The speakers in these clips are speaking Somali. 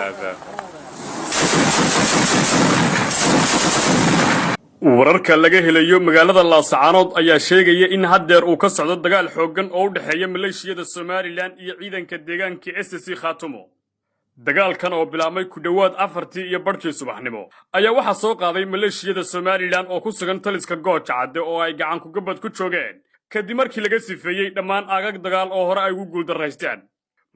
هذا. wararka laga helayo magaalada Laascaanood ayaa sheegaya in haddeer uu ka socdo dagaal xooggan oo u dhaxeeya maleeshiyada Somaliland iyo ciidanka deegaanka SSC Khaatumo. dagaalkan oo bilaabmay ku dhawaad 4 iyo barkii subaxnimo ayaa waxa soo qaaday maleeshiyada Somaliland oo ku sugan taliska Gooja Cadde oo ay gacan ku gabad ku joogeen kadib markii laga sifeeyay dhammaan aagag dagaal oo hore ay ugu guuldareysteen.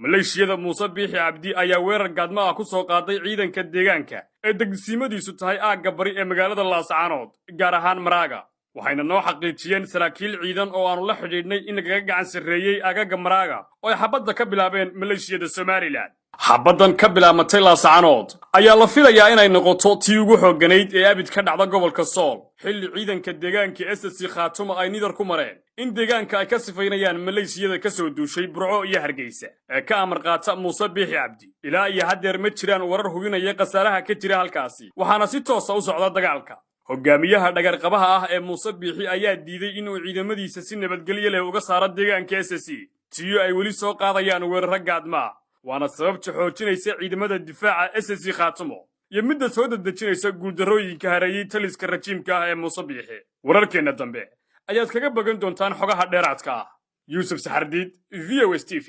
maleeshiyada Muuse Biixi Cabdi ayaa weerar gaadma ah ku soo qaaday ciidanka deegaanka ee degsiimadiisu tahay aagga bari ee magaalada Laascaanood gaar ahaan Maraaga. waxayna noo xaqiijiyeen saraakiil ciidan oo aanu la xidhiidhnay in laga gacan sarreeyay aagagga Maraaga oo ay xabadda ka bilaabeen maleeshiyada Somaliland. xabaddan ka bilaamatay Laascaanood ayaa la filayaa inay noqoto tii ugu xoogganayd ee abid ka dhacda gobolka Sool xilli ciidanka deegaanka SSC Khaatumo ay nidar ku mareen in deegaanka ay ka sifaynayaan maleeshiyada ka soo duushay Burco iyo Hargeysa ee ka amar qaata Muuse Biixi Cabdi. ilaa iyo haddeer ma jiraan warar hubinaya khasaaraha ka jira halkaasi waxaana si toos ah u socda dagaalka. hogaamiyaha dhagarqabaha ah ee Muuse Biixi ayaa diiday inuu ciidamadiisa si nabadgelyo leh uga saaro deegaanka SSC tiyo ay weli soo qaadayaan weerar gaadma waana sababta xoojinaysa ciidamada difaaca SSC Khaatumo iyo midda soo dadejinaysa guuldarrooyinka hareeyay taliska rajiimka ah ee Muuse Biixi. wararkeena dambe ayaad kaga bagan doontaan xogaha dheeraadka ah. Yuusuf Saxardiid, VOS TV.